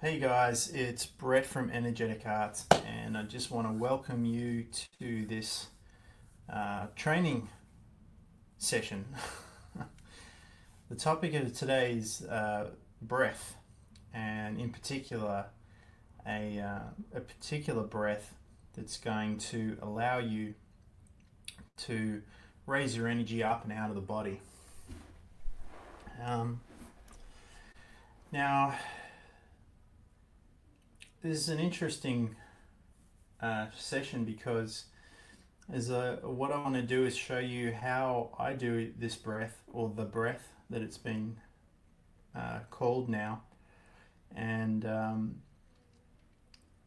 Hey guys, it's Brett from Energetic Arts, and I just want to welcome you to this training session. The topic of today's breath, and in particular, a particular breath that's going to allow you to raise your energy up and out of the body. Now, this is an interesting session because what I want to do is show you how I do this breath, or the breath that it's been called now, and I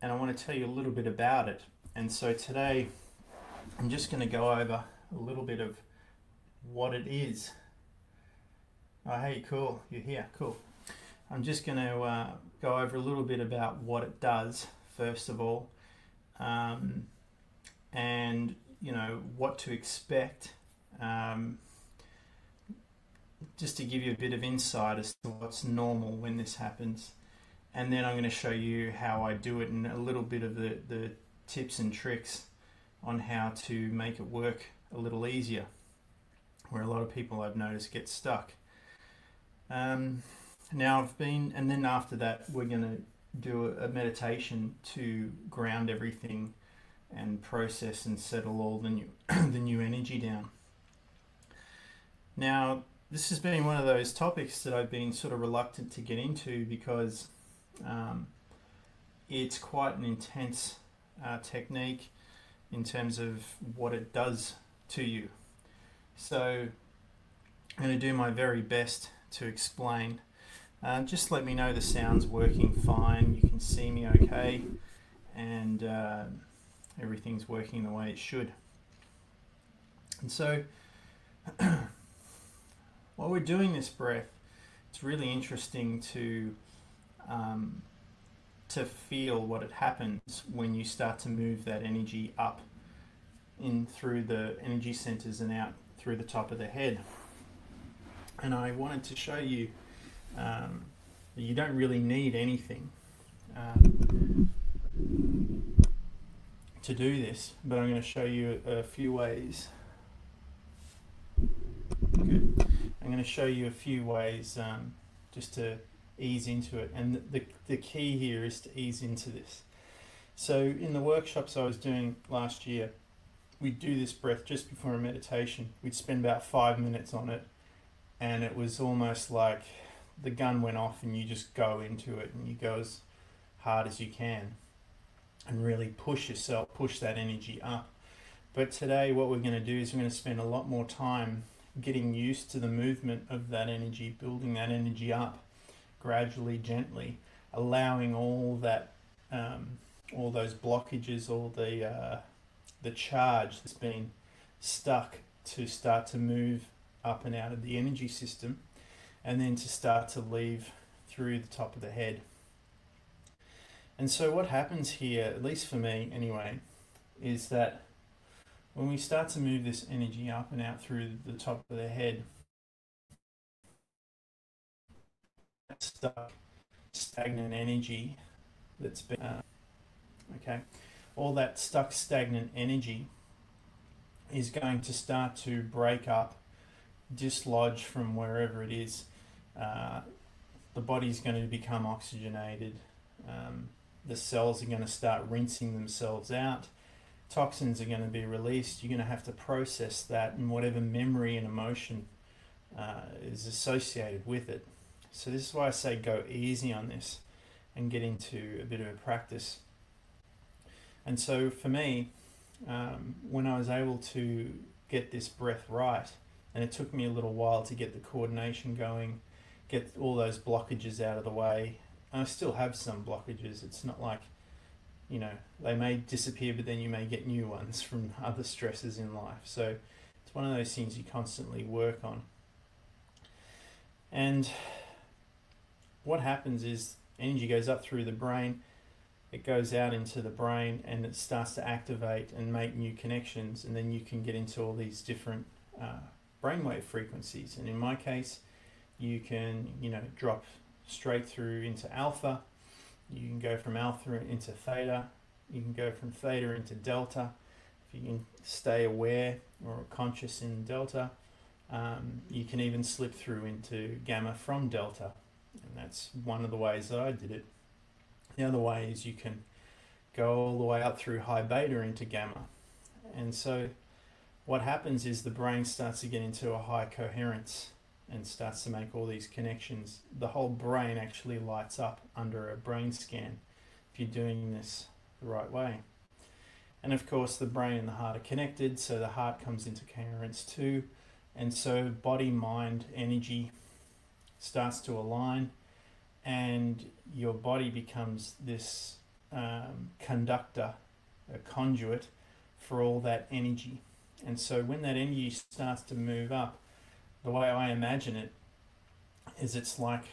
want to tell you a little bit about it. And so today I'm just going to go over a little bit of what it is. Oh, hey, cool, you're here, cool. I'm just going to go over a little bit about what it does, first of all, and what to expect, just to give you a bit of insight as to what's normal when this happens. And then I'm going to show you how I do it and a little bit of the tips and tricks on how to make it work a little easier, where a lot of people I've noticed get stuck. Now and then after that we're going to do a meditation to ground everything and process and settle all the new the new energy down. Now, this has been one of those topics that I've been sort of reluctant to get into because it's quite an intense technique in terms of what it does to you. So I'm going to do my very best to explain. Just let me know the sound's working fine, you can see me okay, and everything's working the way it should. And so while we're doing this breath, it's really interesting to feel what it happens when you start to move that energy up in through the energy centers and out through the top of the head. And I wanted to show you you don't really need anything to do this, but I'm going to show you a few ways. Good. I'm going to show you a few ways just to ease into it, and the key here is to ease into this. So in the workshops I was doing last year, we'd do this breath just before a meditation. We'd spend about 5 minutes on it, and it was almost like the gun went off and you just go into it and you go as hard as you can and really push that energy up. But today what we're going to do is we're going to spend a lot more time getting used to the movement of that energy, building that energy up gradually, gently, allowing all that all those blockages, all the charge that's been stuck, to start to move up and out of the energy system, and then to start to leave through the top of the head. And so what happens here, at least for me anyway, is that when we start to move this energy up and out through the top of the head, that stuck, stagnant energy that's been, all that stuck, stagnant energy is going to start to break up, dislodge from wherever it is. The body's going to become oxygenated. The cells are going to start rinsing themselves out. Toxins are going to be released. You're going to have to process that and whatever memory and emotion is associated with it. So this is why I say go easy on this and get into a bit of a practice. And so for me, when I was able to get this breath right, and it took me a little while to get the coordination going, get all those blockages out of the way. And I still have some blockages. It's not like, they may disappear, but then you may get new ones from other stresses in life. So it's one of those things you constantly work on. And what happens is energy goes up through the brain, it goes out into the brain, and it starts to activate and make new connections, and then you can get into all these different brainwave frequencies. And in my case, you can drop straight through into alpha, You can go from alpha into theta. You can go from theta into delta. If you can stay aware or conscious in delta, you can even slip through into gamma from delta. And that's one of the ways that I did it. The other way is you can go all the way up through high beta into gamma. And so what happens is the brain starts to get into a high coherence and starts to make all these connections. The whole brain actually lights up under a brain scan if you're doing this the right way. And of course the brain and the heart are connected, so the heart comes into coherence too. And so body, mind, energy starts to align, and your body becomes this conductor, a conduit for all that energy. And so when that energy starts to move up, the way I imagine it is it's like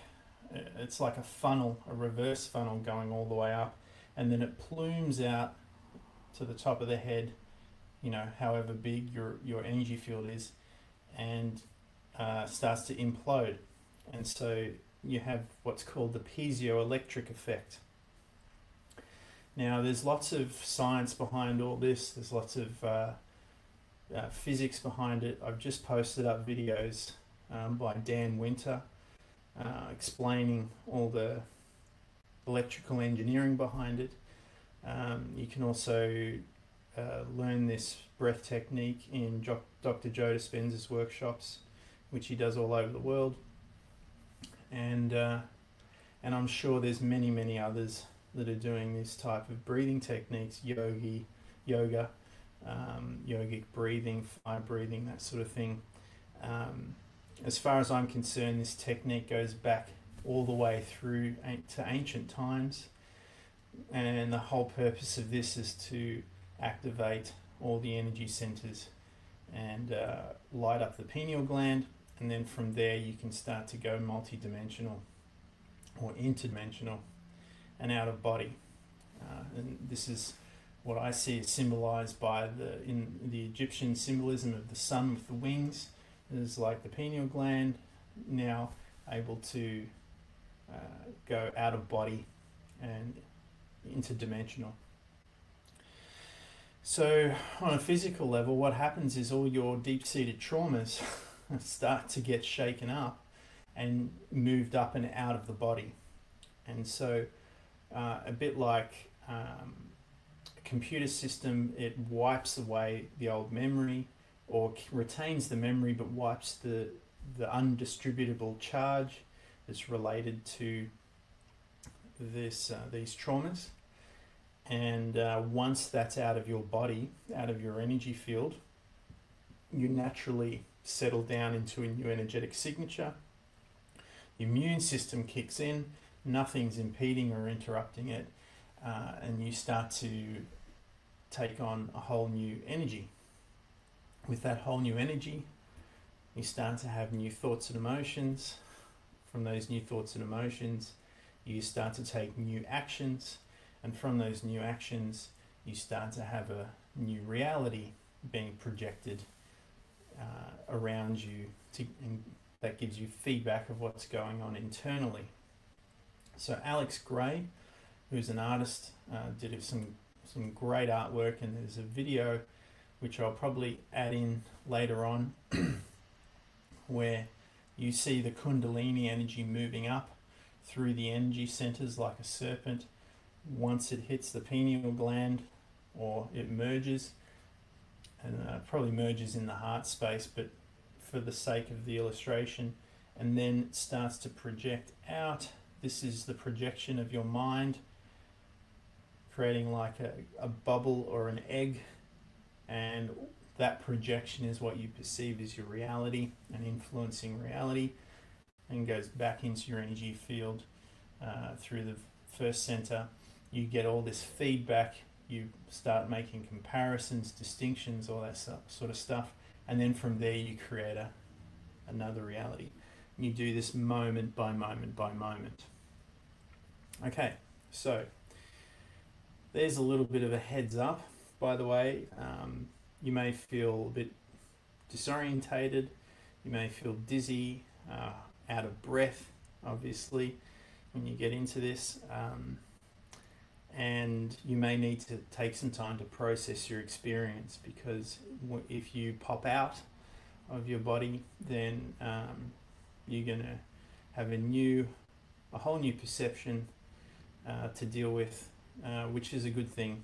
a funnel, a reverse funnel going all the way up, and then it plumes out to the top of the head, you know, however big your energy field is, and starts to implode. And so you have what's called the piezoelectric effect. Now there's lots of science behind all this. There's lots of physics behind it. I've just posted up videos by Dan Winter explaining all the electrical engineering behind it. You can also learn this breath technique in Dr. Joe Dispenza's workshops, which he does all over the world. And I'm sure there's many others that are doing this type of breathing techniques, yoga, yogic breathing, fire breathing, that sort of thing. As far as I'm concerned, this technique goes back all the way through to ancient times, and the whole purpose of this is to activate all the energy centers and light up the pineal gland, and then from there you can start to go multi-dimensional or interdimensional and out of body. And this is what I see is symbolized by in the Egyptian symbolism of the sun with the wings. It is like the pineal gland now able to go out of body and interdimensional. So on a physical level, what happens is all your deep-seated traumas start to get shaken up and moved up and out of the body. And so a bit like a computer system, it wipes away the old memory, or retains the memory but wipes the undistributable charge that's related to these traumas. And once that's out of your body, out of your energy field, you naturally settle down into a new energetic signature. The immune system kicks in, nothing's impeding or interrupting it, and you start to take on a whole new energy. With that whole new energy, you start to have new thoughts and emotions. From those new thoughts and emotions, you start to take new actions, and from those new actions, you start to have a new reality being projected around you, and that gives you feedback of what's going on internally. So Alex Gray, who's an artist, did some great artwork, and there's a video which I'll probably add in later on where you see the Kundalini energy moving up through the energy centers like a serpent. Once it hits the pineal gland, or it merges, and probably merges in the heart space, but for the sake of the illustration, and then it starts to project out. This is the projection of your mind, creating like a bubble or an egg, and that projection is what you perceive as your reality and influencing reality, and goes back into your energy field through the first center. You get all this feedback, you start making comparisons, distinctions, all that sort of stuff, and then from there you create another reality. And you do this moment by moment by moment. Okay, so there's a little bit of a heads up, by the way. You may feel a bit disorientated, you may feel dizzy, out of breath, obviously, when you get into this. and you may need to take some time to process your experience, because if you pop out of your body, then you're going to have a whole new perception to deal with, which is a good thing,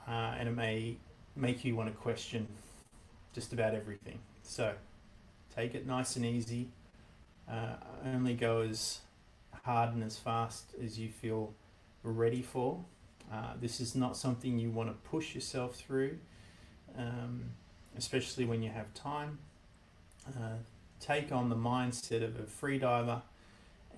and it may make you want to question just about everything. So take it nice and easy. Only go as hard and as fast as you feel ready for. This is not something you want to push yourself through, especially when you have time. Take on the mindset of a free diver,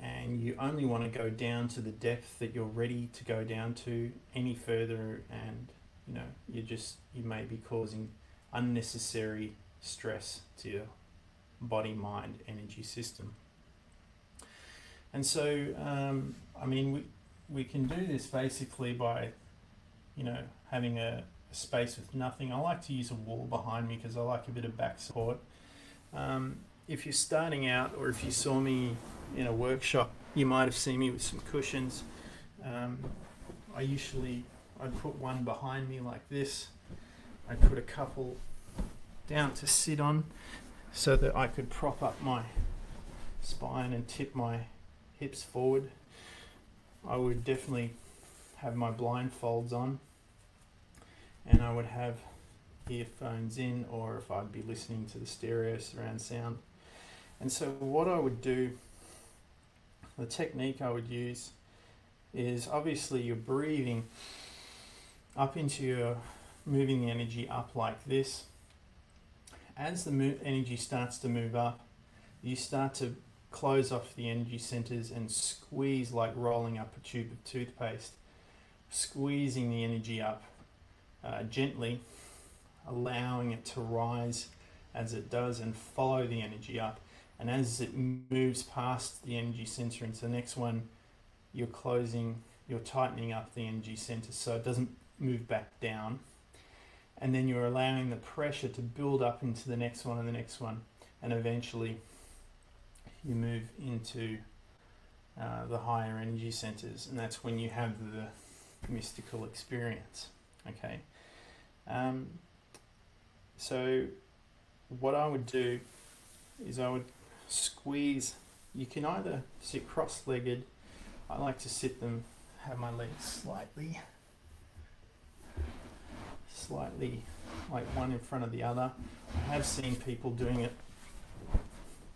and you only want to go down to the depth that you're ready to go down to. Any further, and you may be causing unnecessary stress to your body, mind, energy system. And so we can do this basically by having a space with nothing. I like to use a wall behind me because I like a bit of back support. If you're starting out, or if you saw me in a workshop, you might have seen me with some cushions. I'd put one behind me like this. I'd put a couple down to sit on so that I could prop up my spine and tip my hips forward. I would definitely have my blindfolds on, and I would have earphones in, or if I'd be listening to the stereo surround sound. And so what I would do, the technique I would use, is obviously you're breathing up into your, moving the energy up like this. As the energy starts to move up, you start to close off the energy centers and squeeze, like rolling up a tube of toothpaste, squeezing the energy up gently, allowing it to rise as it does and follow the energy up. And as it moves past the energy center into the next one, you're tightening up the energy center so it doesn't move back down. And then you're allowing the pressure to build up into the next one and the next one, and eventually you move into the higher energy centers, and that's when you have the mystical experience. Okay. So what I would do is I would squeeze. You can either sit cross-legged. I like to have my legs slightly like one in front of the other. I have seen people doing it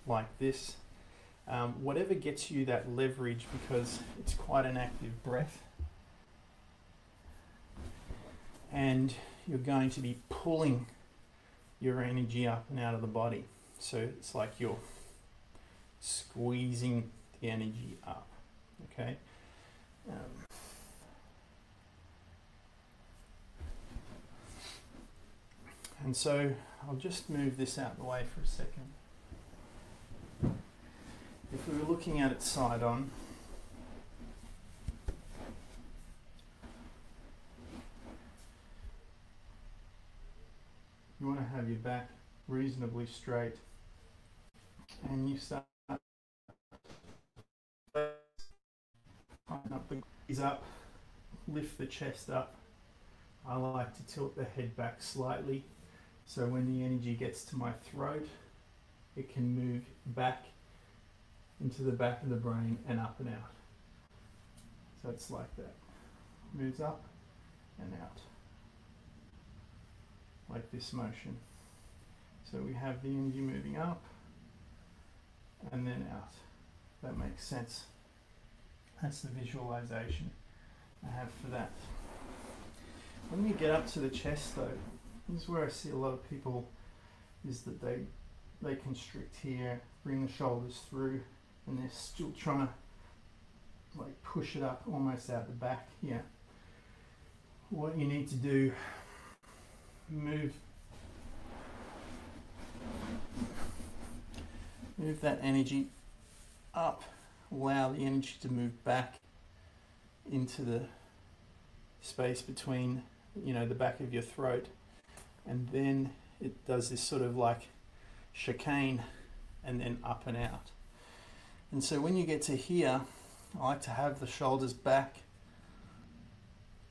like this. Whatever gets you that leverage, because it's quite an active breath, and you're going to be pulling your energy up and out of the body. So it's like you're squeezing the energy up. Okay. And so I'll just move this out of the way for a second. If we were looking at it side on, you want to have your back reasonably straight, and you start tighten up the knees up, lift the chest up. I like to tilt the head back slightly, so when the energy gets to my throat, it can move back into the back of the brain and up and out. So it's like that. Moves up and out. Like this motion. So we have the energy moving up and then out. That makes sense. That's the visualization I have for that. When you get up to the chest though, this is where I see a lot of people, is that they constrict here, bring the shoulders through, and they're still trying to like push it up almost out the back here. What you need to do, move that energy up, allow the energy to move back into the space between, the back of your throat, and then it does this sort of like chicane and then up and out. And so when you get to here, I like to have the shoulders back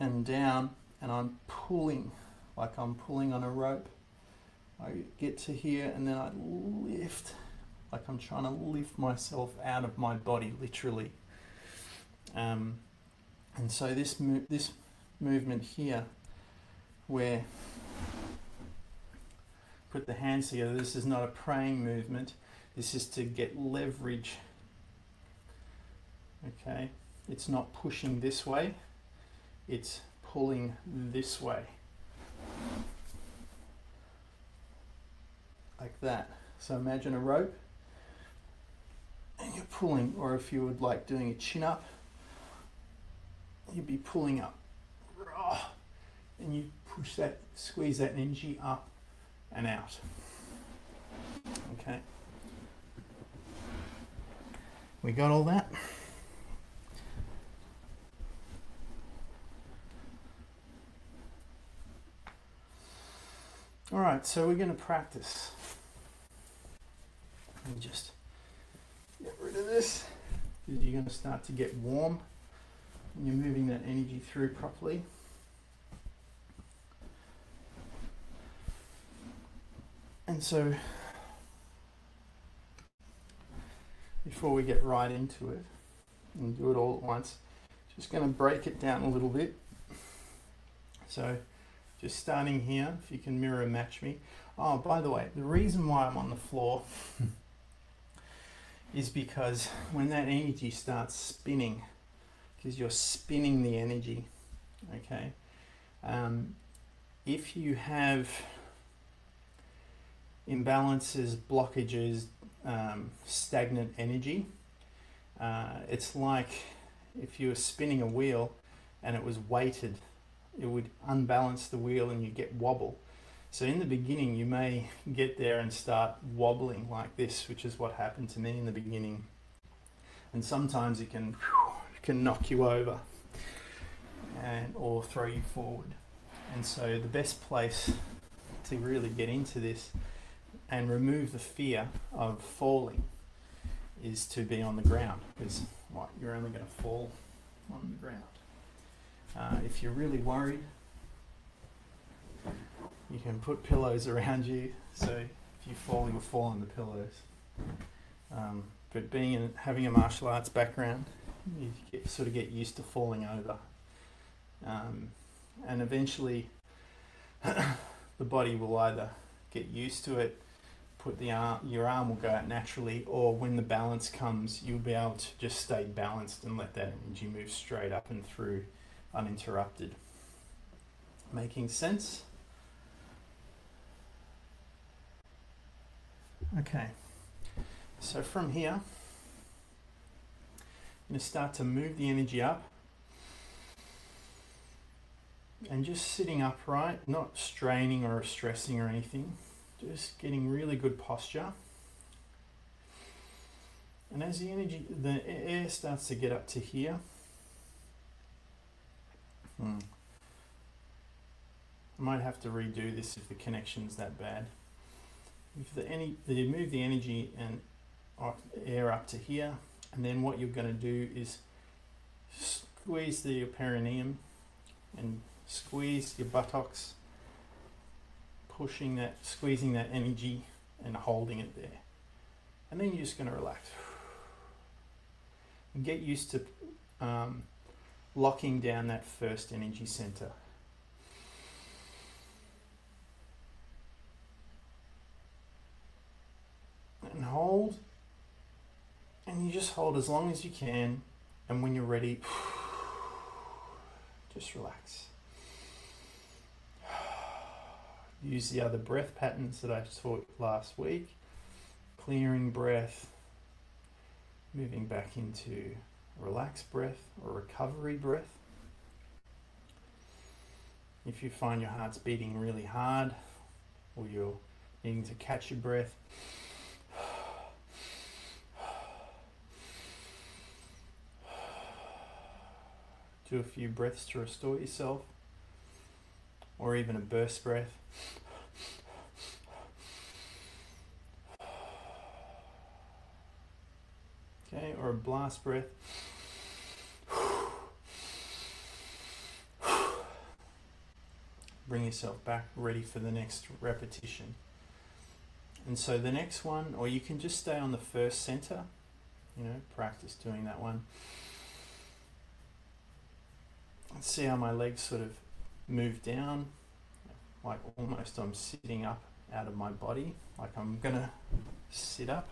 and down, and I'm pulling, like I'm pulling on a rope. I get to here and then I lift, like I'm trying to lift myself out of my body, literally. And so this movement here, where put the hands together, this is not a praying movement, this is to get leverage. Okay, it's not pushing this way, it's pulling this way, like that. So imagine a rope and you're pulling, or if you would like doing a chin up, you'd be pulling up and you push that, squeeze that energy up and out. Okay, we got all that? All right, so we're going to practice. Let me just get rid of this, because you're going to start to get warm and you're moving that energy through properly. And so before we get right into it and do it all at once, just going to break it down a little bit. So just starting here, if you can mirror match me. Oh, by the way, the reason why I'm on the floor is because when that energy starts spinning, because you're spinning the energy, okay? If you have imbalances, blockages, stagnant energy, it's like if you were spinning a wheel and it was weighted, it would unbalance the wheel and you get wobble. So in the beginning you may get there and start wobbling like this, which is what happened to me in the beginning, and sometimes it can knock you over or throw you forward. And so the best place to really get into this and remove the fear of falling is to be on the ground, because you're only going to fall on the ground. If you're really worried, you can put pillows around you, so if you fall, you'll fall on the pillows. But having a martial arts background, you sort of get used to falling over, and eventually the body will either get used to it, your arm will go out naturally, or when the balance comes, you'll be able to just stay balanced and let that energy move straight up and through uninterrupted. Making sense? Okay, so from here, I'm going to start to move the energy up and just sitting upright, not straining or stressing or anything, just getting really good posture. And as the air starts to get up to here, I might have to redo this if the connection's that bad. You move the energy and air up to here, and then what you're going to do is squeeze the perineum and squeeze your buttocks, squeezing that energy and holding it there. And then you're just going to relax. And get used to locking down that first energy center. And hold, and you just hold as long as you can, and when you're ready, just relax. Use the other breath patterns that I taught last week. Clearing breath, moving back into relaxed breath or recovery breath. If you find your heart's beating really hard, or you're needing to catch your breath, do a few breaths to restore yourself, or even a burst breath. Okay, or a blast breath. bring yourself back ready for the next repetition. And so the next one, or you can just stay on the first center, you know, practice doing that one. Let's see how my legs sort of move down, like almost I'm sitting up out of my body, like I'm gonna sit up.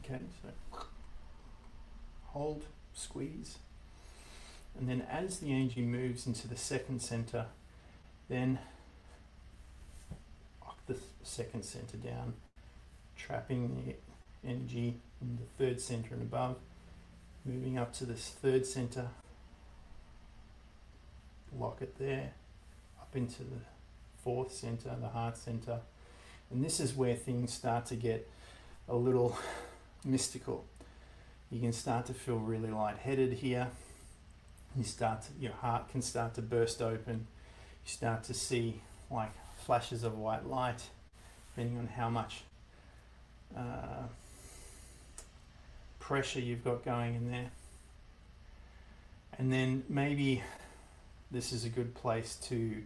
Okay, so hold, squeeze. And then as the energy moves into the second center, then lock the second center down, trapping the energy in the third center and above, moving up to this third center, lock it there, up into the fourth center, the heart center. And this is where things start to get a little mystical. You can start to feel really lightheaded here. Your heart can start to burst open. You start to see like flashes of white light, depending on how much pressure you've got going in there. And then maybe this is a good place to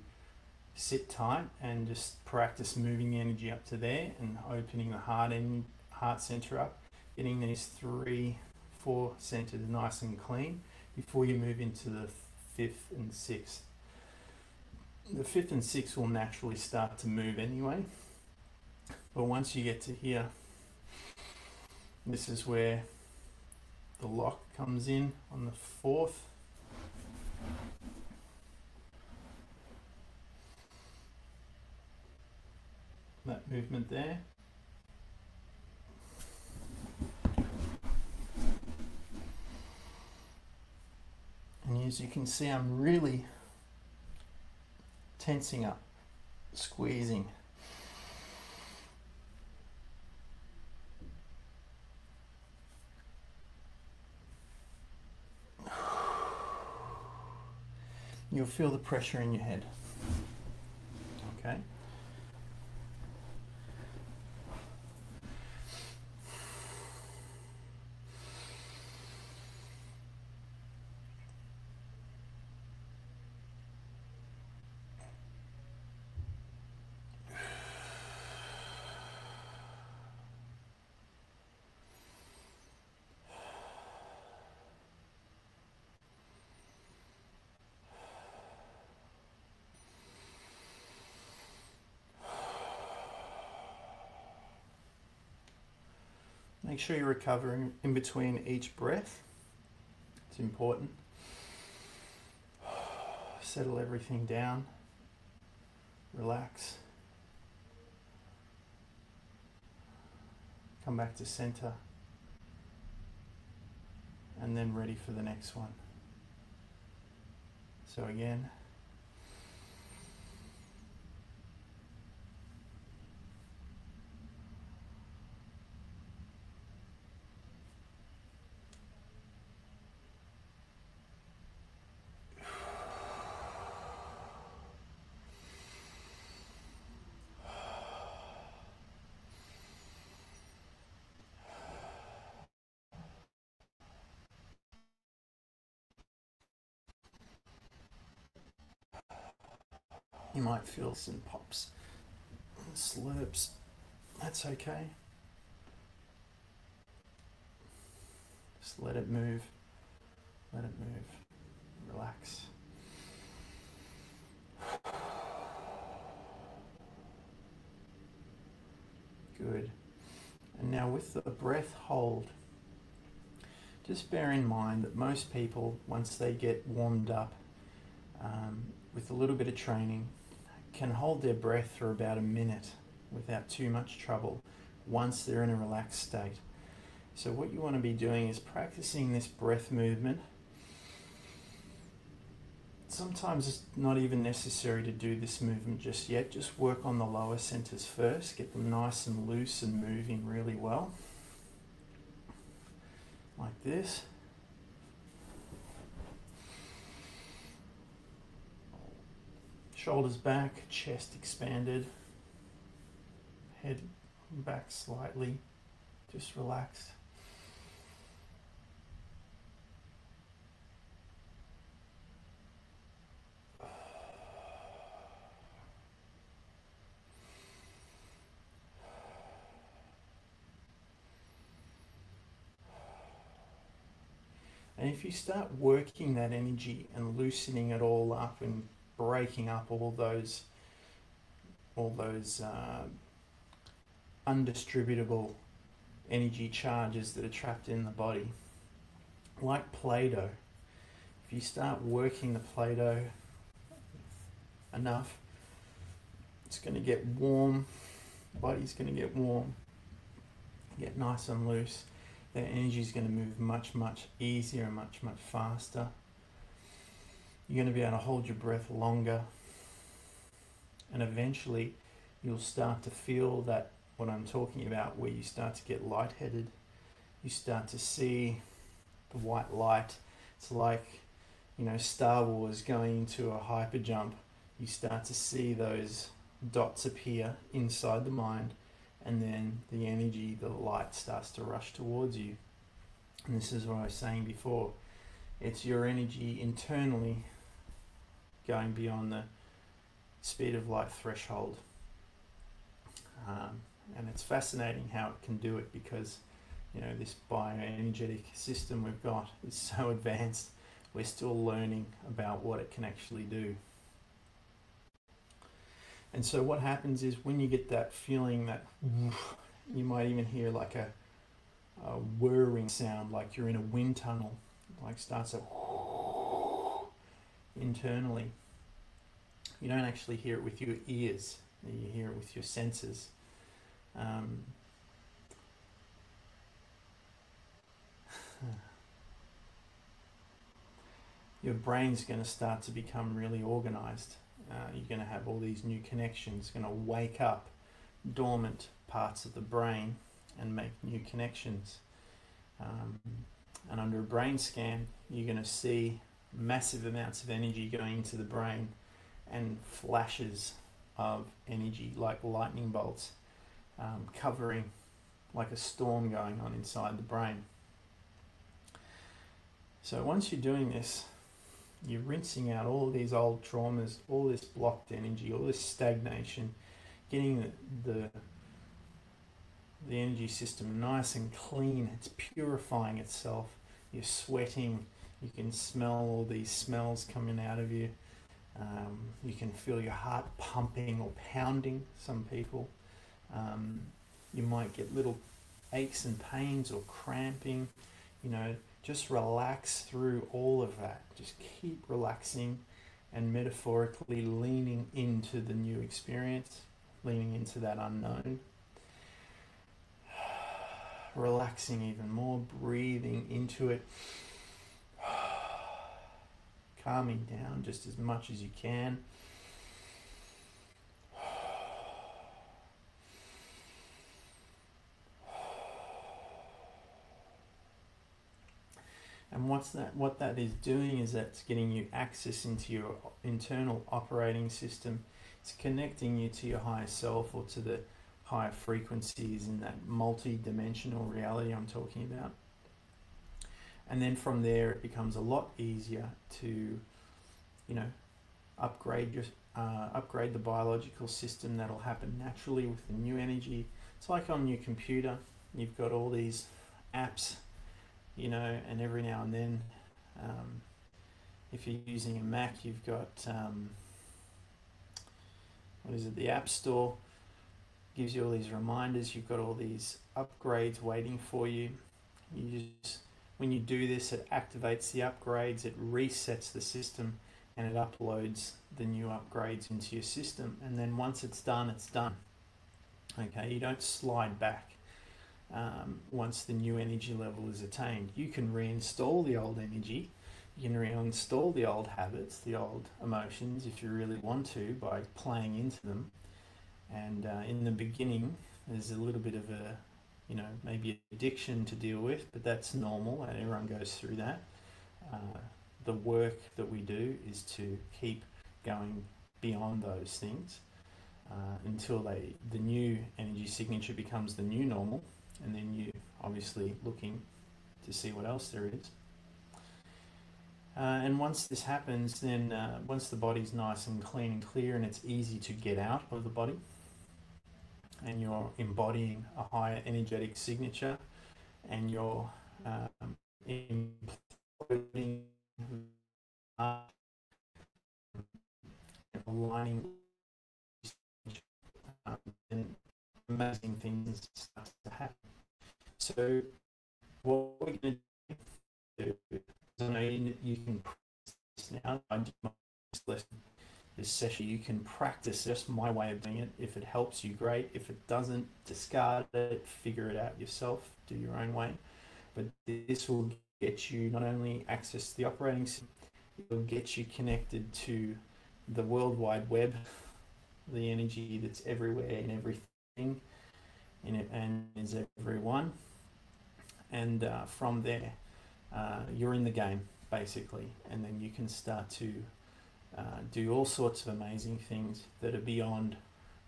sit tight and just practice moving the energy up to there and opening the heart center up, getting these 3, 4 centers nice and clean before you move into the 5th and 6th. The 5th and 6th will naturally start to move anyway, but once you get to here, this is where the lock comes in on the 4th. That movement there. And as you can see, I'm really tensing up, squeezing. You'll feel the pressure in your head. Okay? Make sure you're recovering in between each breath. It's important. Settle everything down. Relax. Come back to center. And then ready for the next one. So again. You might feel some pops, slurps. That's okay. Just let it move. Let it move. Relax. Good. And now with the breath hold, just bear in mind that most people, once they get warmed up with a little bit of training, can hold their breath for about a minute without too much trouble once they're in a relaxed state. So what you want to be doing is practicing this breath movement. Sometimes it's not even necessary to do this movement just yet. Just work on the lower centers first, get them nice and loose and moving really well. Like this. Shoulders back, chest expanded, head back slightly, just relaxed. And if you start working that energy and loosening it all up and breaking up all those undistributable energy charges that are trapped in the body, like Play-Doh, if you start working the Play-Doh enough, it's going to get warm, the body's going to get warm, get nice and loose. That energy is going to move much, much easier and much, much faster. You're going to be able to hold your breath longer, and eventually you'll start to feel that, what I'm talking about, where you start to get lightheaded. You start to see the white light. It's like, Star Wars going into a hyper jump. You start to see those dots appear inside the mind, and then the energy, the light starts to rush towards you. And this is what I was saying before. It's your energy internally going beyond the speed of light threshold. And it's fascinating how it can do it, because this bioenergetic system we've got is so advanced. We're still learning about what it can actually do. And so what happens is, when you get that feeling, that you might even hear like a whirring sound, like you're in a wind tunnel, like starts internally. You don't actually hear it with your ears, you hear it with your senses. Your brain's going to start to become really organized. You're going to have all these new connections, going to wake up dormant parts of the brain and make new connections. And under a brain scan, you're going to see massive amounts of energy going into the brain, and flashes of energy like lightning bolts, covering like a storm going on inside the brain. So once you're doing this, you're rinsing out all these old traumas, all this blocked energy, all this stagnation, getting the energy system nice and clean. It's purifying itself. You're sweating. You can smell all these smells coming out of you. You can feel your heart pumping or pounding, some people. You might get little aches and pains or cramping. Just relax through all of that. Just keep relaxing and metaphorically leaning into the new experience, leaning into that unknown. Relaxing even more, breathing into it, calming down just as much as you can. And what that is doing is that's getting you access into your internal operating system. It's connecting you to your higher self, or to the higher frequencies in that multi-dimensional reality I'm talking about. And then from there, it becomes a lot easier to, upgrade the biological system. That'll happen naturally with the new energy. It's like on your computer, you've got all these apps, and every now and then, if you're using a Mac, you've got, the App Store gives you all these reminders. You've got all these upgrades waiting for you. When you do this, it activates the upgrades, it resets the system, and it uploads the new upgrades into your system. And then once it's done, it's done. Okay, you don't slide back. Once the new energy level is attained, you can reinstall the old energy, you can reinstall the old habits, the old emotions, if you really want to, by playing into them. And in the beginning, there's a little bit of a, maybe addiction to deal with, but that's normal, and everyone goes through that. The work that we do is to keep going beyond those things until the new energy signature becomes the new normal. And then you obviously looking to see what else there is. And once this happens, then once the body's nice and clean and clear, and it's easy to get out of the body, and you're embodying a higher energetic signature, and you're employed things start to happen. So what we're going to do, I know you can practice now. I did my lesson this session. You can practice just my way of doing it. If it helps you, great. If it doesn't, discard it, figure it out yourself, do your own way. But this will get you not only access to the operating system, it will get you connected to the World Wide Web, the energy that's everywhere in everything, in it and is everyone. And from there, you're in the game basically, and then you can start to do all sorts of amazing things that are beyond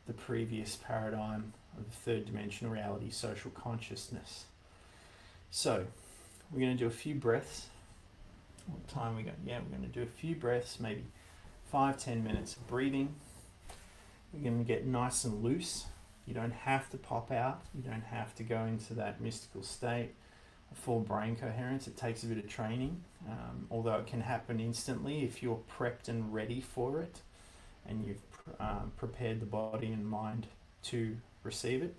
the previous paradigm of third dimensional reality, social consciousness. So we're going to do a few breaths. What time we got? Yeah, we're going to do a few breaths, maybe 5-10 minutes of breathing. We're going to get nice and loose. You don't have to pop out. You don't have to go into that mystical state, full brain coherence. It takes a bit of training, although it can happen instantly if you're prepped and ready for it, and you've prepared the body and mind to receive it.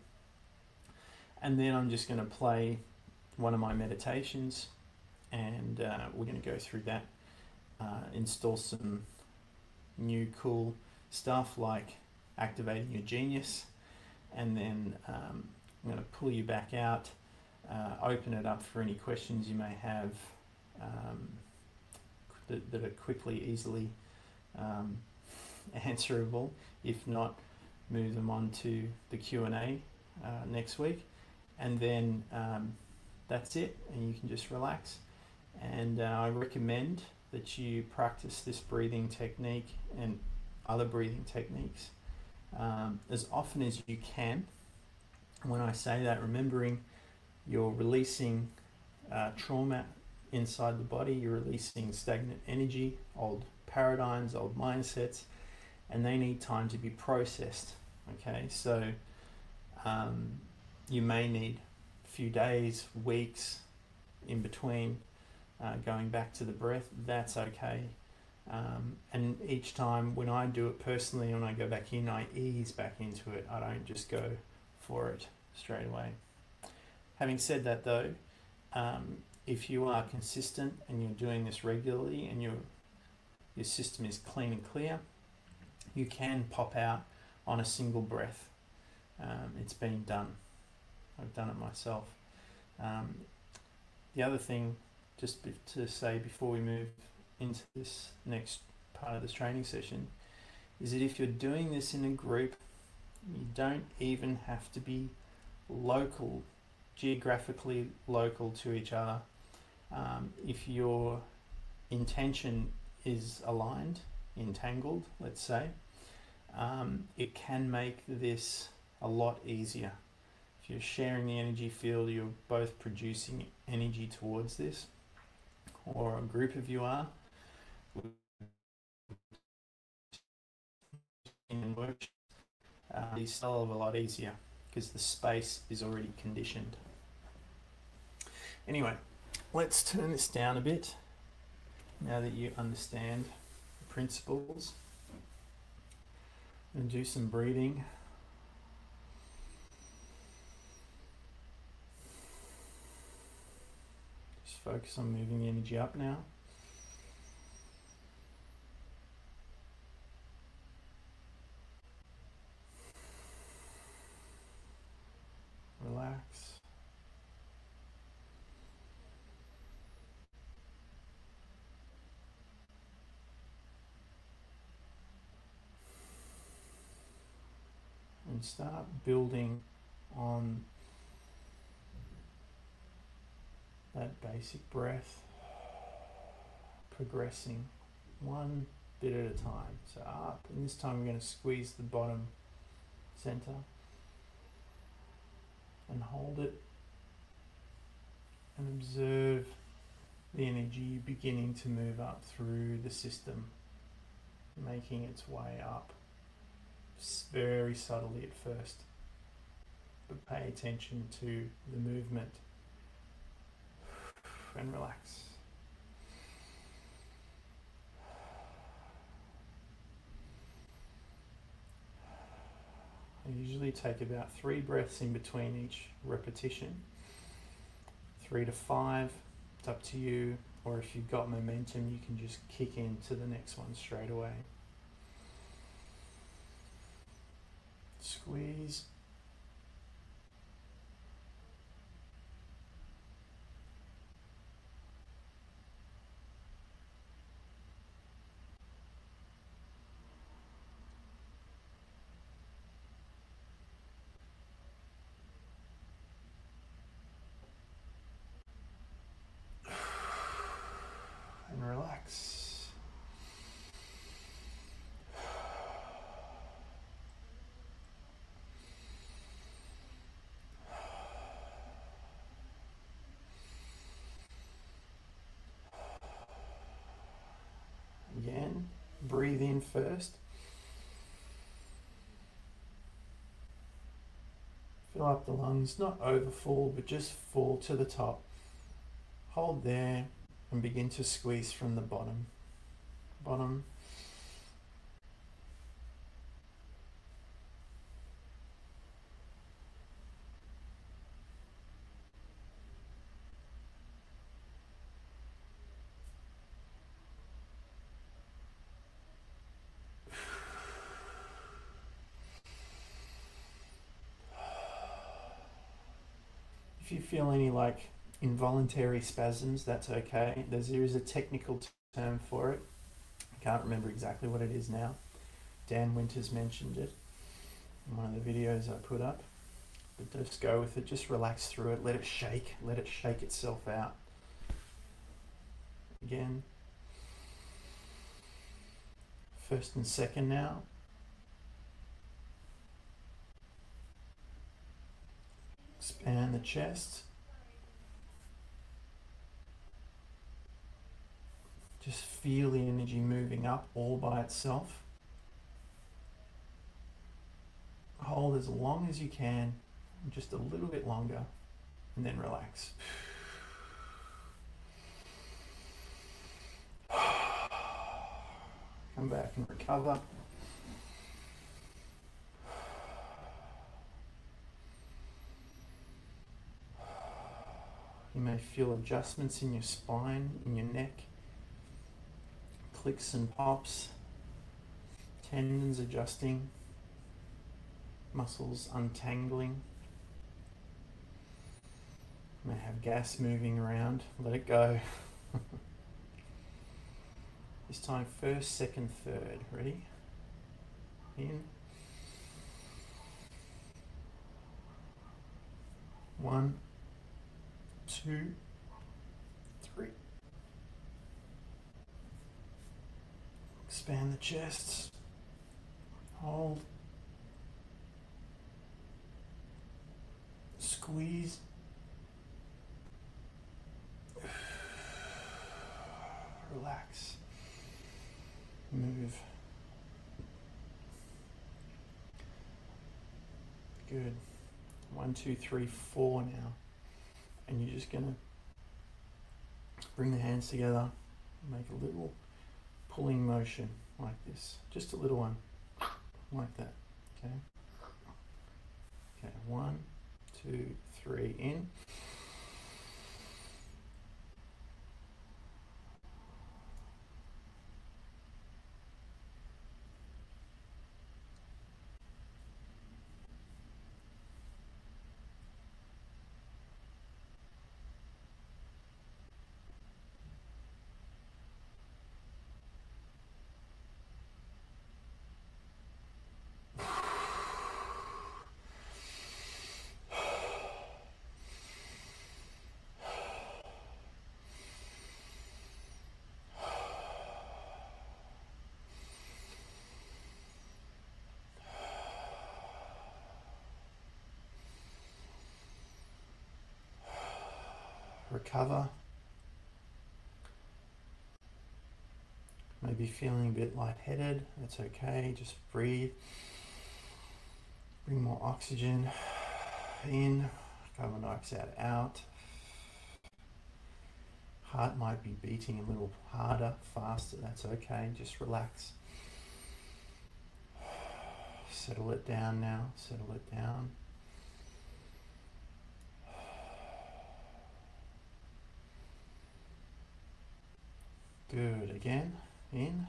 And then I'm just going to play one of my meditations, and we're going to go through that, install some new cool stuff like activating your genius, and then I'm going to pull you back out, open it up for any questions you may have that are quickly, easily answerable. If not, move them on to the Q&A next week, and then that's it, and you can just relax. And I recommend that you practice this breathing technique and other breathing techniques as often as you can. When I say that, remembering you're releasing trauma inside the body, you're releasing stagnant energy, old paradigms, old mindsets, and they need time to be processed. Okay, so you may need a few days, weeks in between going back to the breath. That's okay. And each time when I do it personally, when I go back in, I ease back into it. I don't just go for it straight away. Having said that though, if you are consistent and you're doing this regularly and your system is clean and clear, you can pop out on a single breath. It's been done. I've done it myself. The other thing, just to say before we move into this next part of this training session, is that if you're doing this in a group, you don't even have to be local, geographically local to each other. If your intention is aligned, entangled, let's say, it can make this a lot easier. If you're sharing the energy field, you're both producing energy towards this, or a group of you are, in work, it's a lot easier because the space is already conditioned. Anyway, let's turn this down a bit now that you understand the principles, and do some breathing. Just focus on moving the energy up now. Relax. And start building on that basic breath, progressing one bit at a time. So up, and this time we're going to squeeze the bottom center and hold it, and observe the energy beginning to move up through the system, making its way up very subtly at first, but pay attention to the movement and relax. I usually usually take about 3 breaths in between each repetition. 3 to 5, it's up to you. Or if you've got momentum, you can just kick into the next one straight away. Squeeze. And relax. Again, breathe in first. Fill up the lungs, not overfull, but just full to the top. Hold there and begin to squeeze from the bottom. Bottom. If you feel any like involuntary spasms, that's okay. There is a technical term for it. I can't remember exactly what it is now. Dan Winters mentioned it in one of the videos I put up. But just go with it, just relax through it, let it shake itself out. Again. First and second now. Expand the chest. Just feel the energy moving up all by itself. Hold as long as you can, just a little bit longer, and then relax. Come back and recover. You may feel adjustments in your spine, in your neck, clicks and pops, tendons adjusting, muscles untangling. You may have gas moving around, let it go. This time first, second, third. Ready? In. 1, 2, 3. Expand the chest. Hold. Squeeze. Relax. Move. Good. 1, 2, 3, 4 now. And you're just gonna bring the hands together, make a little pulling motion like this. Just a little one, like that. Okay. Okay. 1, 2, 3. In. Recover. Maybe feeling a bit lightheaded. That's okay. Just breathe. Bring more oxygen in. Carbon dioxide out. Heart might be beating a little harder, faster. That's okay. Just relax. Settle it down now, settle it down. Good, again, in.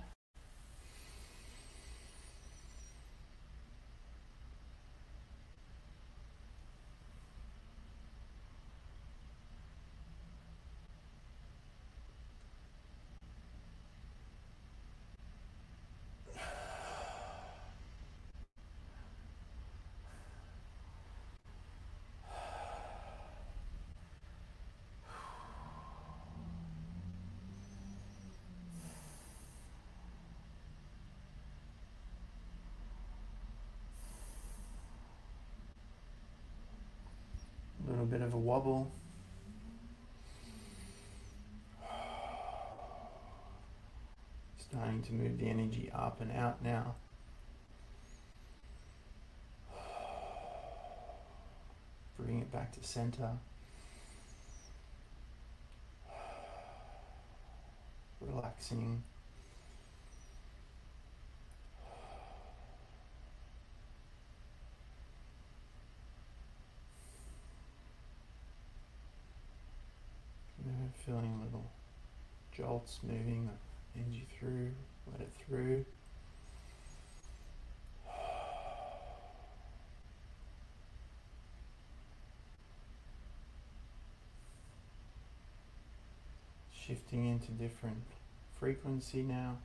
A little bit of a wobble. Starting to move the energy up and out now. Bring it back to center. Relaxing. Feeling little jolts moving the energy through, let it through. Shifting into different frequency now.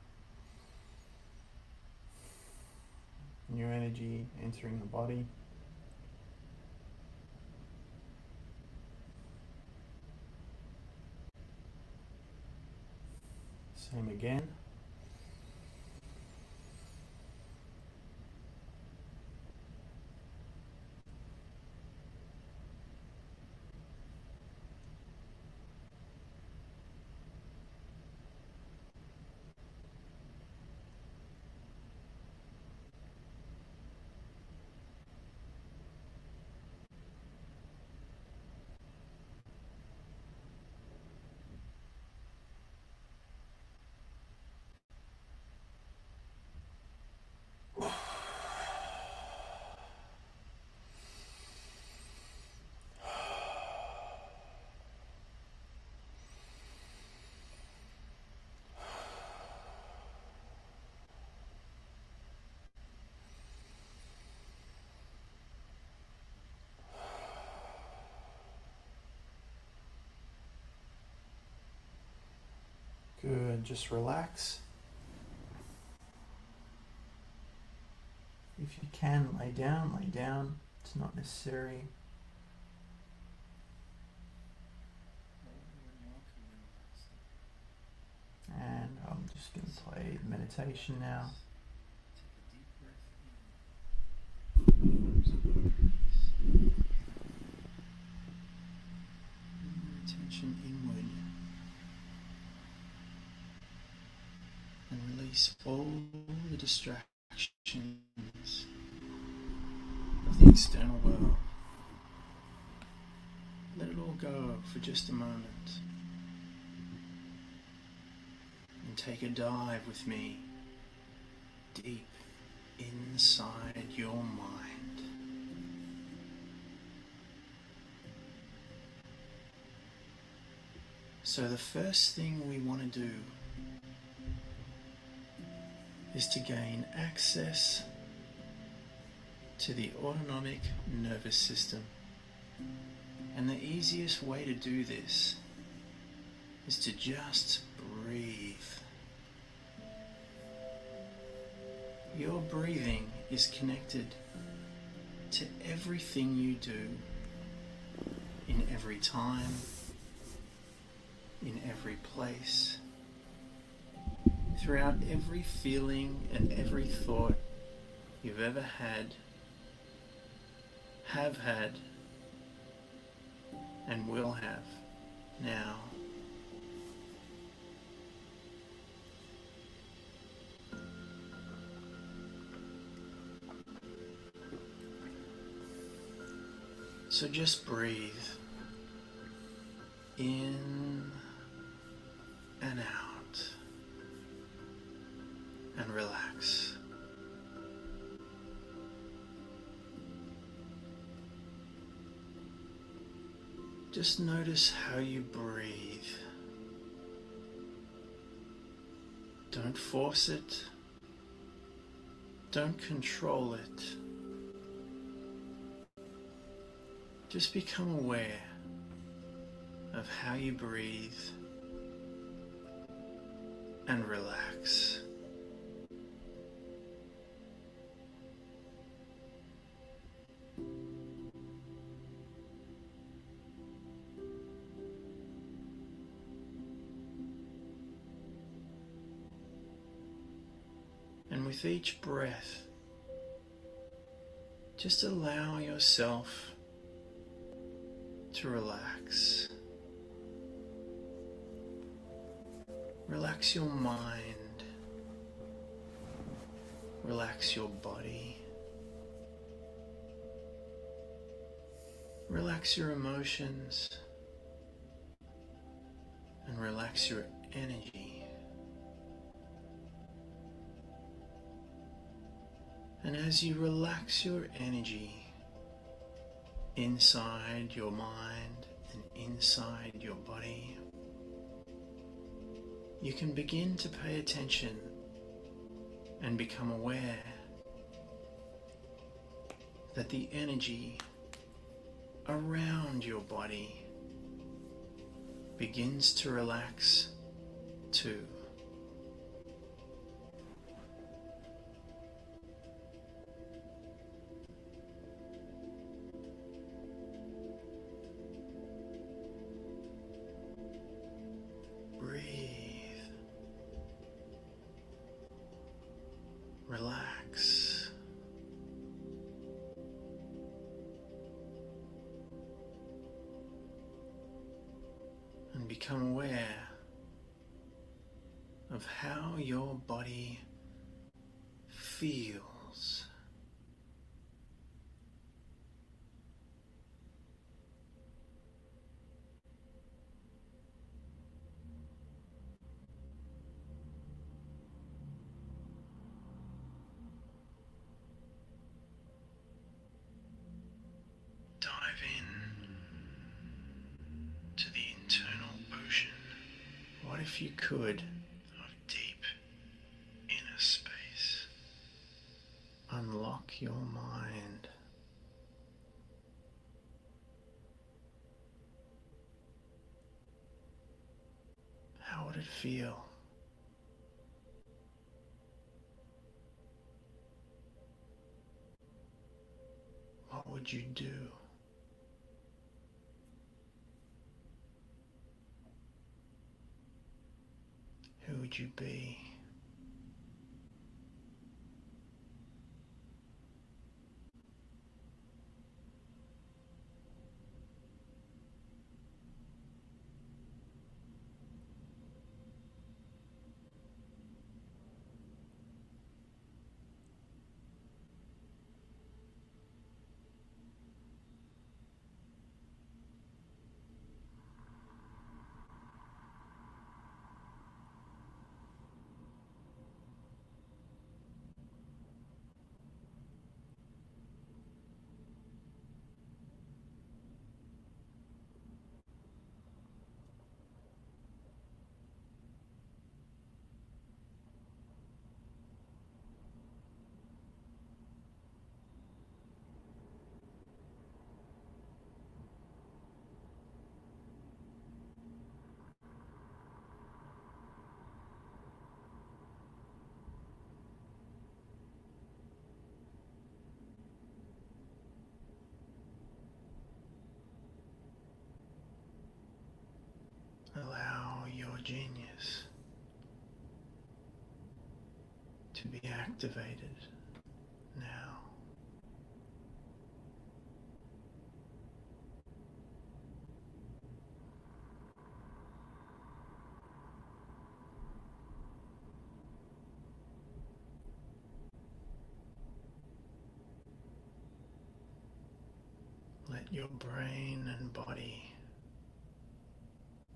New energy entering the body. Same again. Good, just relax. If you can, lay down, lay down. It's not necessary. And I'm just going to play meditation now. Attention inward. And release all the distractions of the external world. Let it all go for just a moment. And take a dive with me deep inside your mind. So the first thing we want to do is to gain access to the autonomic nervous system. And the easiest way to do this is to just breathe. Your breathing is connected to everything you do, in every time, in every place, throughout every feeling and every thought you've ever had, have had, and will have now. So just breathe in and out and relax. Just notice how you breathe. Don't force it. Don't control it. Just become aware of how you breathe and relax. And with each breath, just allow yourself to relax. Relax your mind. Relax your body. Relax your emotions. And relax your energy. And as you relax your energy inside your mind and inside your body, you can begin to pay attention and become aware that the energy around your body begins to relax too. Breathe. Relax. And become aware of how your body feels. Dive in to the internal ocean. What if you could, of deep inner space, unlock your mind? How would it feel? What would you do? Who would you be? Allow your genius to be activated now. Let your brain and body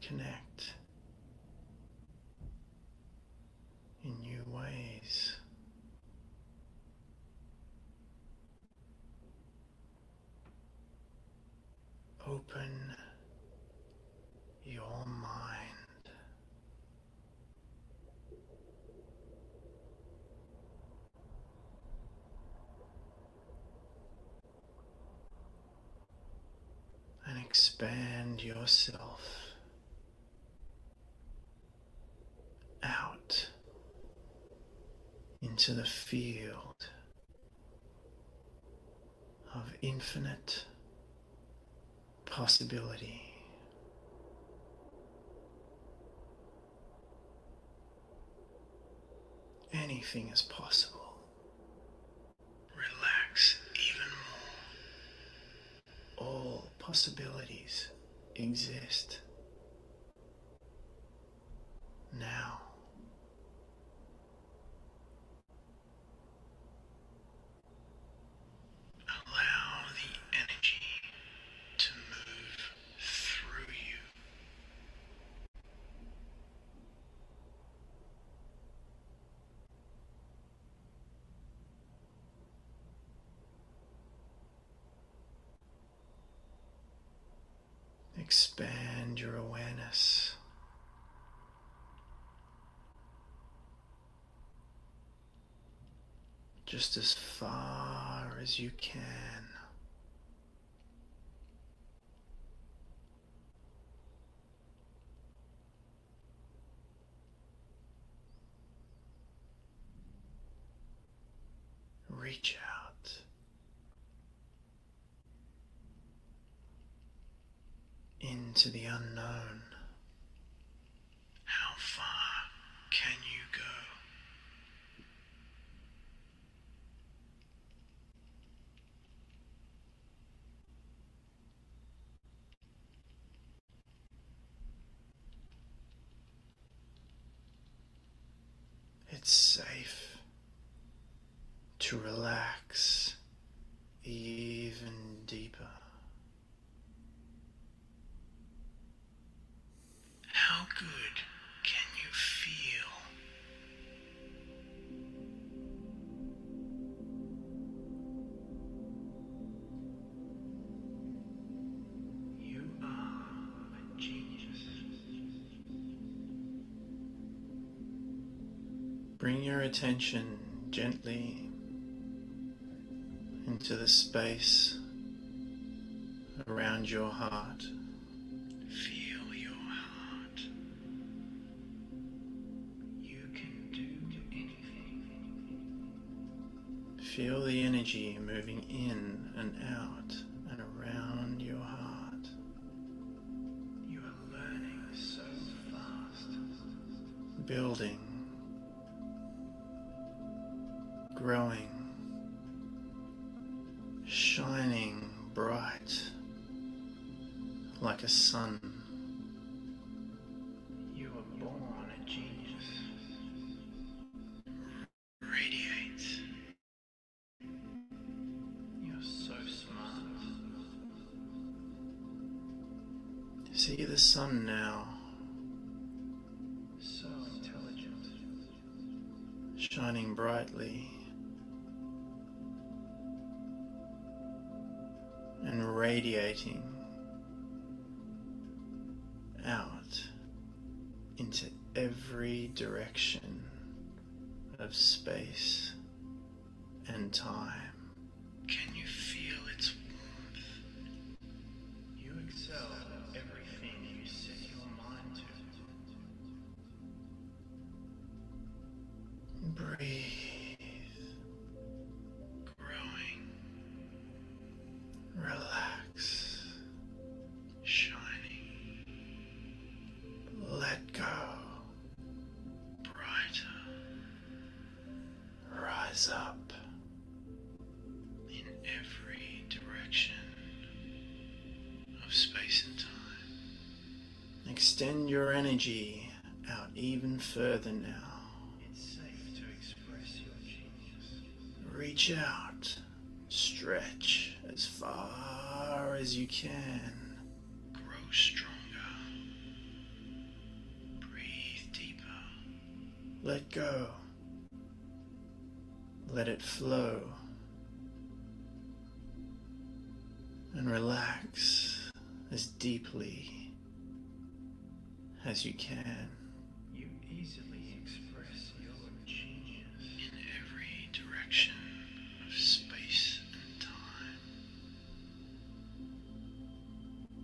connect in new ways. Open your mind. And expand yourself out into the field of infinite possibility. Anything is possible. Relax even more. All possibilities exist now. Allow the energy to move through you. Expand your awareness. Just as far as you can. Reach out into the unknown. How far can you go? It's safe to relax even deeper. How good can you feel? You are a genius. Bring your attention gently into the space around your heart. Feel your heart. You can do anything. Feel the energy moving in and out and around your heart. You are learning so fast. Building. Growing. Shining bright like a sun. You were born a genius. Radiate. You're so smart. See the sun now. So intelligent. Shining brightly. And radiating out into every direction of space and time. Can you feel its warmth? You excel at everything you set your mind to. Breathe. Relax, shining, let go, brighter, rise up in every direction of space and time. Extend your energy out even further now. It's safe to express your genius. Reach out, stretch as far as you can. Grow stronger. Breathe deeper. Let go. Let it flow. And relax as deeply as you can. You easily express your genius in every direction of space and time.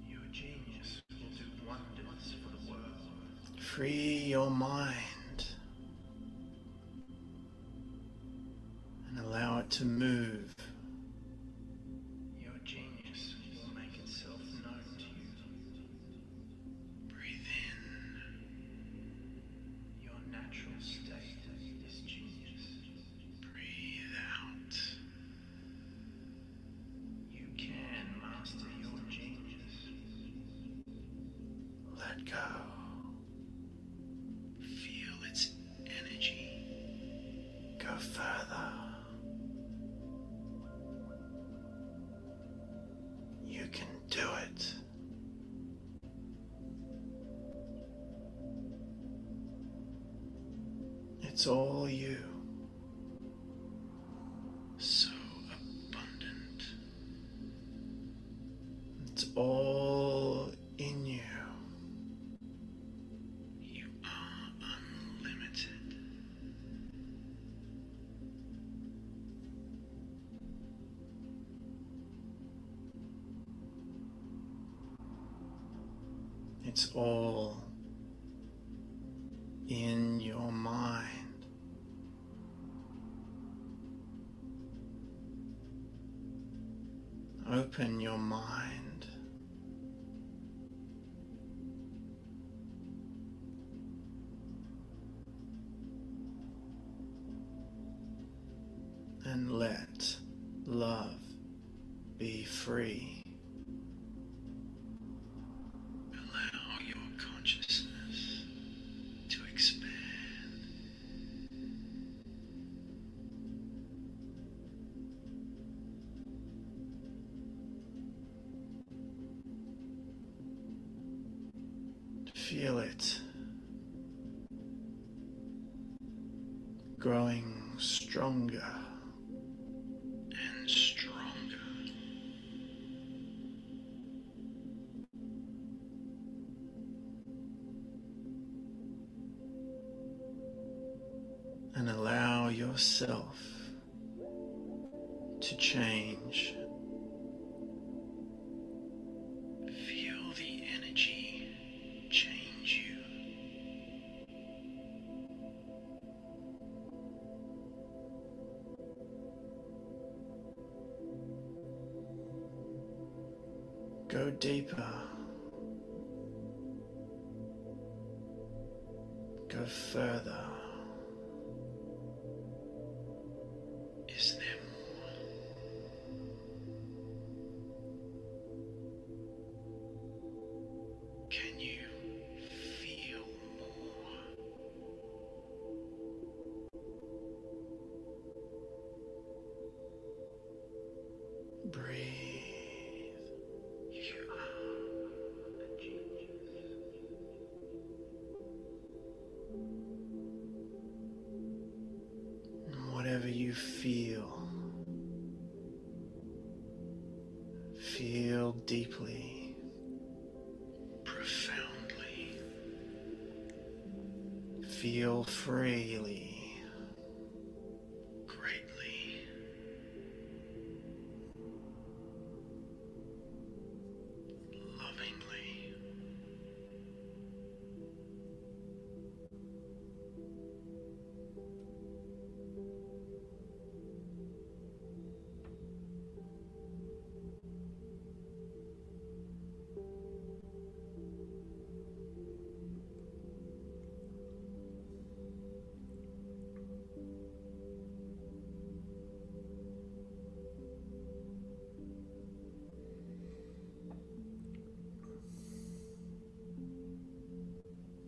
Your genius will do wonders for the world. Free your mind and allow it to move. Your genius will make itself known to you. Breathe in. Your natural state is genius. Breathe out. You can master your genius. Let go. Feel its energy. Go further. You can do it. It's all you. So abundant. It's all in you. You are unlimited. It's all in your mind. Open your mind. And let love be free. Allow your consciousness to expand. Feel it growing stronger and stronger. And allow yourself to change. Feel the energy change you. Go deeper. Go further. Is there more? Can you feel more? Breathe. You are a genius. And whatever you feel, feel deeply, profoundly, feel freely, greatly. Lovingly.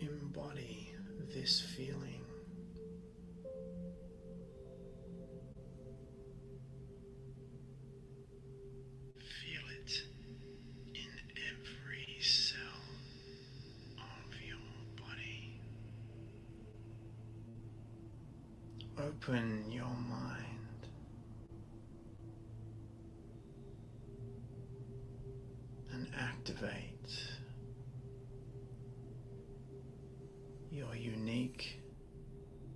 Embody this feeling. Feel it in every cell of your body. Open your mind and activate your unique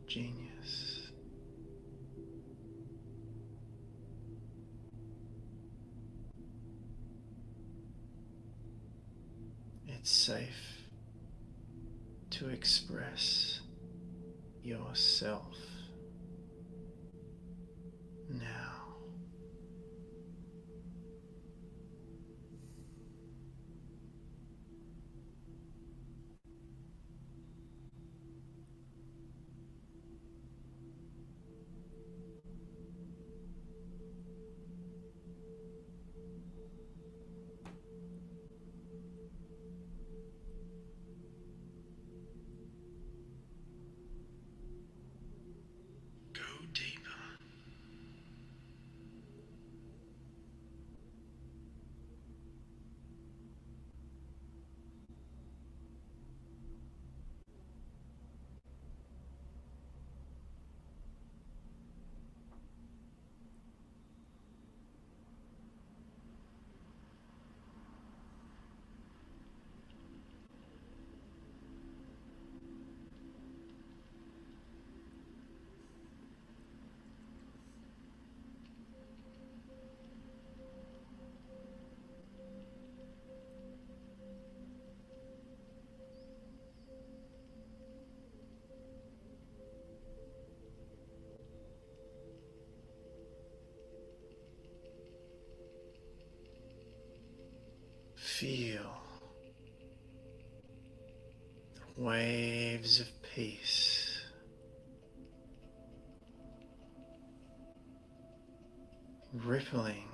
genius. It's safe to express yourself now. Go deeper. Feel the waves of peace rippling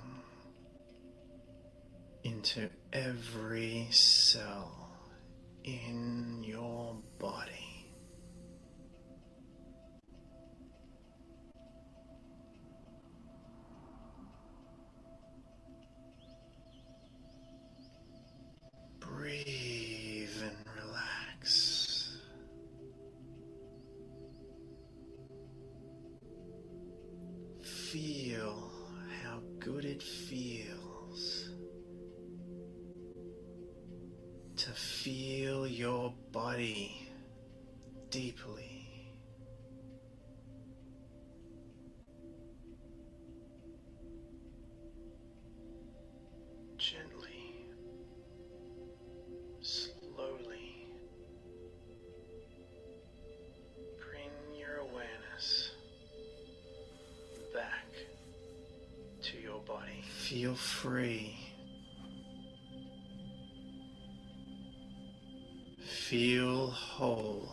into every cell in your body. Breathe and relax. Feel how good it feels to feel your body deeply. Gently, slowly, bring your awareness back to your body. Feel free. Feel whole.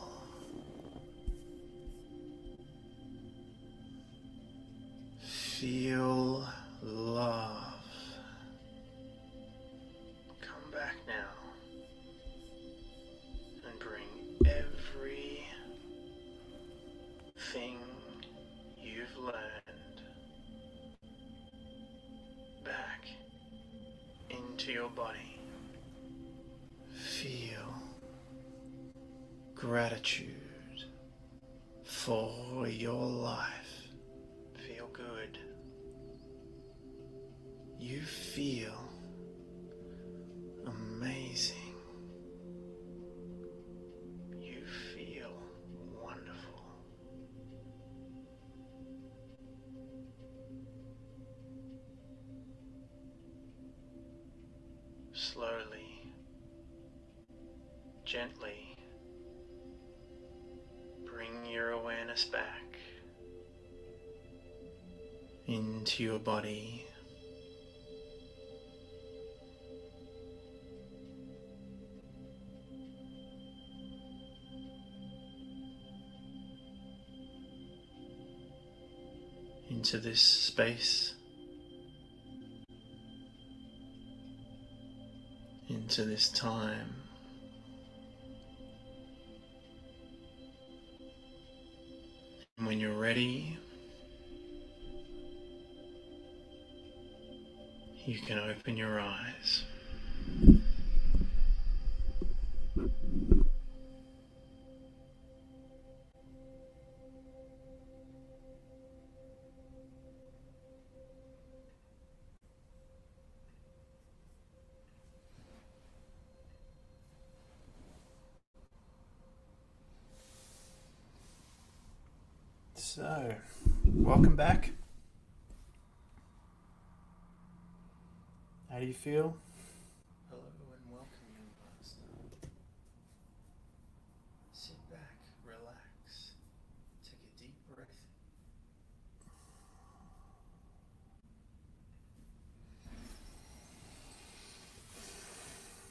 Feel love. Come back now and bring everything you've learned back into your body. Feel gratitude for your life. Feel good. You feel amazing. You feel wonderful. Slowly, gently, bring your awareness back into your body. Into this space, into this time. And when you're ready, you can open your eyes. So, welcome back. How do you feel? Hello and welcome, young master. Sit back, relax, take a deep breath.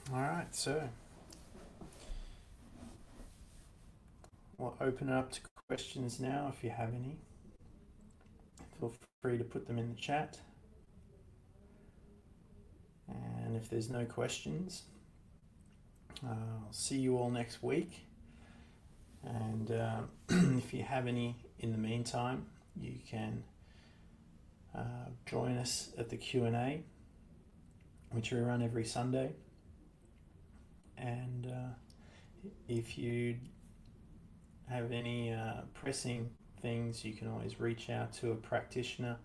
Alright, so we'll open it up to questions now if you have any. Feel free to put them in the chat. And if there's no questions, I'll see you all next week. And if you have any in the meantime, you can join us at the Q&A, which we run every Sunday. And if you have any pressing things, you can always reach out to a practitioner.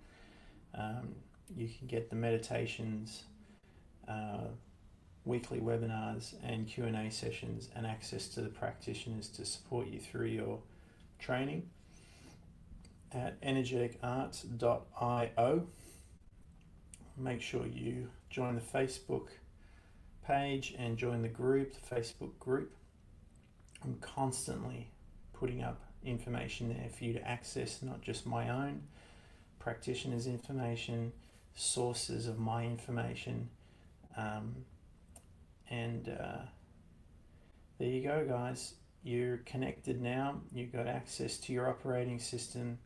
You can get the meditations, weekly webinars and Q&A sessions, and access to the practitioners to support you through your training at energeticarts.io. Make sure you join the Facebook page and join the group, the Facebook group. I'm constantly putting up information there for you to access, not just my own practitioners' information, sources of my information. There you go, guys. You're connected now. You've got access to your operating system.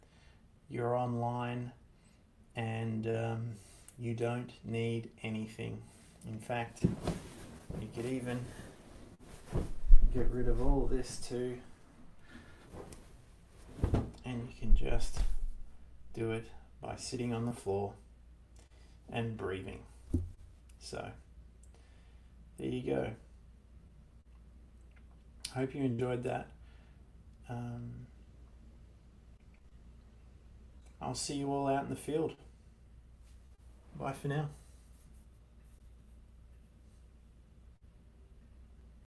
You're online, and you don't need anything. In fact, you could even get rid of all this too, and you can just do it by sitting on the floor and breathing. So there you go. Hope you enjoyed that. I'll see you all out in the field. Bye for now.